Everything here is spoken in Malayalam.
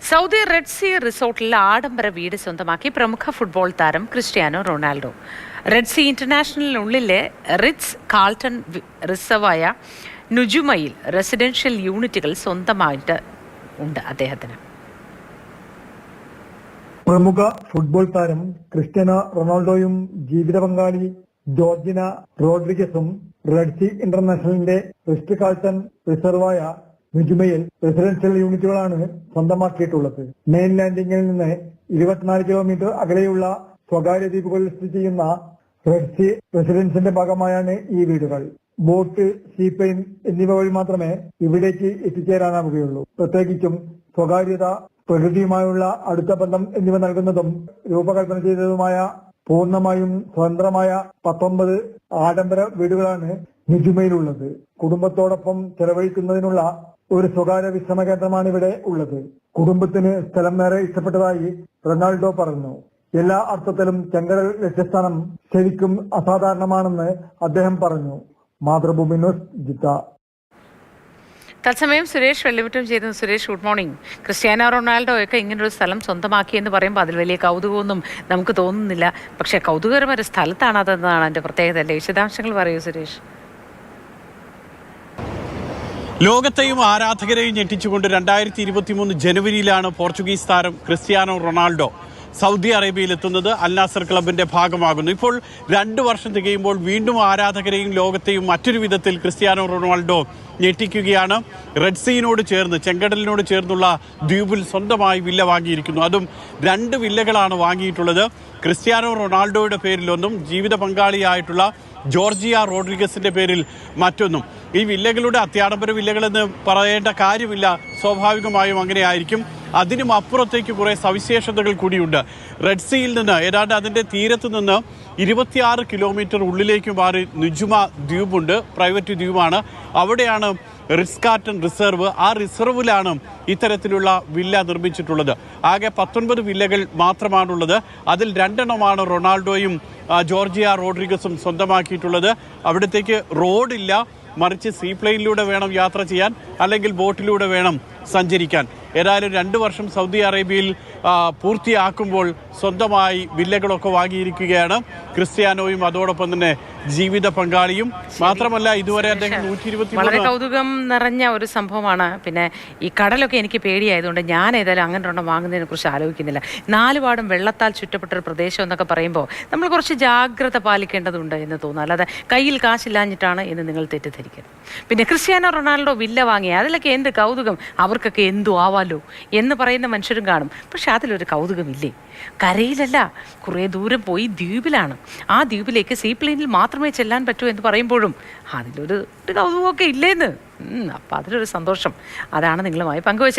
സൗദി റെഡ് സീ റിസോർട്ടിൽ ആഡംബര വീട് സ്വന്തമാക്കി പ്രമുഖ ഫുട്ബോൾ താരം ക്രിസ്ത്യാനോ റൊണാൾഡോ. റെഡ് സീ ഇന്റർനാഷണലിനുള്ളിലെ റിറ്റ്സ് കാൾട്ടൺ റിസർവായ നുജുമയിൽ റെസിഡൻഷ്യൽ യൂണിറ്റുകൾ സ്വന്തമായിട്ട് ഉണ്ട് അദ്ദേഹത്തിന്. പ്രമുഖ ഫുട്ബോൾ താരം ക്രിസ്ത്യാനോ റൊണാൾഡോയും ജീവിത പങ്കാളി ജോർജിന റോഡ്രിഗസും റെഡ് സീ ഇന്റർനാഷണലിന്റെ റിറ്റ്സ് കാൾട്ടൺ റിസർവായ നുജുമയിൽ റെസിഡൻഷ്യൽ യൂണിറ്റുകളാണ് സ്വന്തമാക്കിയിട്ടുള്ളത്. മെയിൻ ലാൻഡിംഗിൽ നിന്ന് 24 കിലോമീറ്റർ അകലെയുള്ള സ്വകാര്യ ദ്വീപുകളിൽ സ്ഥിതി ചെയ്യുന്ന റെഡ് സീ റെസിഡൻസിന്റെ ഭാഗമായാണ് ഈ വീടുകൾ. ബോട്ട്, സീപ്ലെയിൻ എന്നിവ വഴി മാത്രമേ ഇവിടേക്ക് എത്തിച്ചേരാനാവുകയുള്ളൂ. പ്രത്യേകിച്ചും സ്വകാര്യത, പ്രകൃതിയുമായുള്ള അടുത്ത ബന്ധം എന്നിവ നൽകുന്നതും രൂപകൽപ്പന ചെയ്തതുമായ പൂർണ്ണമായും സ്വതന്ത്രമായ 19 ആഡംബര വീടുകളാണ് നുജുമയിലുള്ളത്. കുടുംബത്തോടൊപ്പം ചെലവഴിക്കുന്നതിനുള്ള ഒരു സ്വകാര്യ വിശ്രമ കേന്ദ്രമാണ് ഇവിടെ ഉള്ളത്. കുടുംബത്തിന് സ്ഥലം ഏറെ ഇഷ്ടപ്പെട്ടതായി റൊണാൾഡോ പറഞ്ഞു. എല്ലാ അർത്ഥത്തിലും ചെങ്കടൽ ലക്ഷ്യസ്ഥാനം ശരിക്കും അസാധാരണമാണെന്ന് അദ്ദേഹം പറഞ്ഞു. Mathrubhumi news, Jeddah. തത്സമയം സുരേഷ് വെള്ളിമുറ്റം ചെയ്തു. Suresh, good morning. Cristiano Ronaldo ഒക്കെ ഇങ്ങനൊരു സ്ഥലം സ്വന്തമാക്കി എന്ന് പറയുമ്പോൾ അതിൽ വലിയ കൗതുകമൊന്നും നമുക്ക് തോന്നുന്നില്ല. പക്ഷേ കൗതുകകരമായ ഒരു സ്ഥലത്താണ് അതെന്നാണ് എൻ്റെ പ്രത്യേകത അല്ലേ? വിശദാംശങ്ങൾ പറയൂ സുരേഷ്. ലോകത്തെയും ആരാധകരെയും ഞെട്ടിച്ചുകൊണ്ട് 2023 ജനുവരിയിലാണ് പോർച്ചുഗീസ് താരം ക്രിസ്ത്യാനോ റൊണാൾഡോ സൗദി അറേബ്യയിൽ എത്തുന്നത്. അൽ നാസർ ക്ലബിന്റെ ഭാഗമാകുന്നു. ഇപ്പോൾ 2 വർഷം തികയുമ്പോൾ വീണ്ടും ആരാധകരെയും ലോകത്തെയും മറ്റൊരു വിധത്തിൽ ക്രിസ്ത്യാനോ റൊണാൾഡോ ഞെട്ടിക്കുകയാണ്. റെഡ് സീനോട് ചേർന്ന്, ചെങ്കടലിനോട് ചേർന്നുള്ള ദ്വീപിൽ സ്വന്തമായി വില്ല വാങ്ങിയിരിക്കുന്നു. അതും 2 വില്ലകളാണ് വാങ്ങിയിട്ടുള്ളത്. ക്രിസ്ത്യാനോ റൊണാൾഡോയുടെ പേരിലൊന്നും, ജീവിത പങ്കാളിയായിട്ടുള്ള ജോർജിയ റോഡ്രിഗസിന്റെ പേരിൽ മറ്റൊന്നും. ഈ വില്ലകളുടെ അത്യാഡംബര വില്ലകളെന്ന് പറയേണ്ട കാര്യമില്ല, സ്വാഭാവികമായും അങ്ങനെ ആയിരിക്കും. അതിനും അപ്പുറത്തേക്ക് കുറേ സവിശേഷതകൾ കൂടിയുണ്ട്. റെഡ് സീയിൽ നിന്ന് ഏതാണ്ട് അതിൻ്റെ തീരത്ത് നിന്ന് 26 കിലോമീറ്റർ ഉള്ളിലേക്ക് മാറി നുജുമ ദ്വീപുണ്ട്. പ്രൈവറ്റ് ദ്വീപാണ്. അവിടെയാണ് റിറ്റ്സ് കാൾട്ടൺ റിസർവ്. ആ റിസർവിലാണ് ഇത്തരത്തിലുള്ള വില്ല നിർമ്മിച്ചിട്ടുള്ളത്. ആകെ 19 വില്ലകൾ മാത്രമാണുള്ളത്. അതിൽ 2 റൊണാൾഡോയും ജോർജിയ റോഡ്രിഗസും സ്വന്തമാക്കിയിട്ടുള്ളത്. അവിടത്തേക്ക് റോഡില്ല, മറിച്ച് സീപ്ലെയിനിലൂടെ വേണം യാത്ര ചെയ്യാൻ, അല്ലെങ്കിൽ ബോട്ടിലൂടെ വേണം സഞ്ചരിക്കാൻ. ഏതായാലും 2 വർഷം സൗദി അറേബ്യയിൽ പൂർത്തിയാക്കുമ്പോൾ സ്വന്തമായി വില്ലകളൊക്കെ വാങ്ങിയിരിക്കുകയാണ് ക്രിസ്ത്യാനോയും, അതോടൊപ്പം തന്നെ ജീവിത പങ്കാളിയും. മാത്രമല്ല ഇതുവരെ അദ്ദേഹം 123 വളരെ കൗതുകം നിറഞ്ഞ ഒരു സംഭവമാണ്. പിന്നെ ഈ കടലൊക്കെ എനിക്ക് പേടിയായതുകൊണ്ട് ഞാൻ ഏതായാലും അങ്ങനെ ഒരെണ്ണം വാങ്ങുന്നതിനെ കുറിച്ച് ആലോചിക്കുന്നില്ല. 4 പാടും വെള്ളത്താൽ ചുറ്റപ്പെട്ടൊരു പ്രദേശം എന്നൊക്കെ പറയുമ്പോൾ നമ്മൾ കുറച്ച് ജാഗ്രത പാലിക്കേണ്ടതുണ്ട് എന്ന് തോന്നുന്നു. അല്ലാതെ കയ്യിൽ കാശില്ലാഞ്ഞിട്ടാണ് എന്ന് നിങ്ങൾ തെറ്റിദ്ധരിക്കരുത്. പിന്നെ ക്രിസ്ത്യാനോ റൊണാൾഡോ വില്ല വാങ്ങിയ അതിലൊക്കെ എന്ത് കൗതുകം, അവർക്കൊക്കെ എന്തു ആവാലോ എന്ന് പറയുന്ന മനുഷ്യരും കാണും. പക്ഷെ അതിലൊരു കൗതുകമില്ലേ? കരയിലല്ല, കുറേ ദൂരം പോയി ദ്വീപിലാണ്. ആ ദ്വീപിലേക്ക് സീപ്ലെയിനിൽ മാത്രമേ ചെല്ലാൻ പറ്റൂ എന്ന് പറയുമ്പോഴും അതിലൊരു കൗതുകമൊക്കെ ഇല്ലേന്ന്. അപ്പം അതിലൊരു സന്തോഷം, അതാണ് നിങ്ങളുമായി പങ്കുവച്ചത്.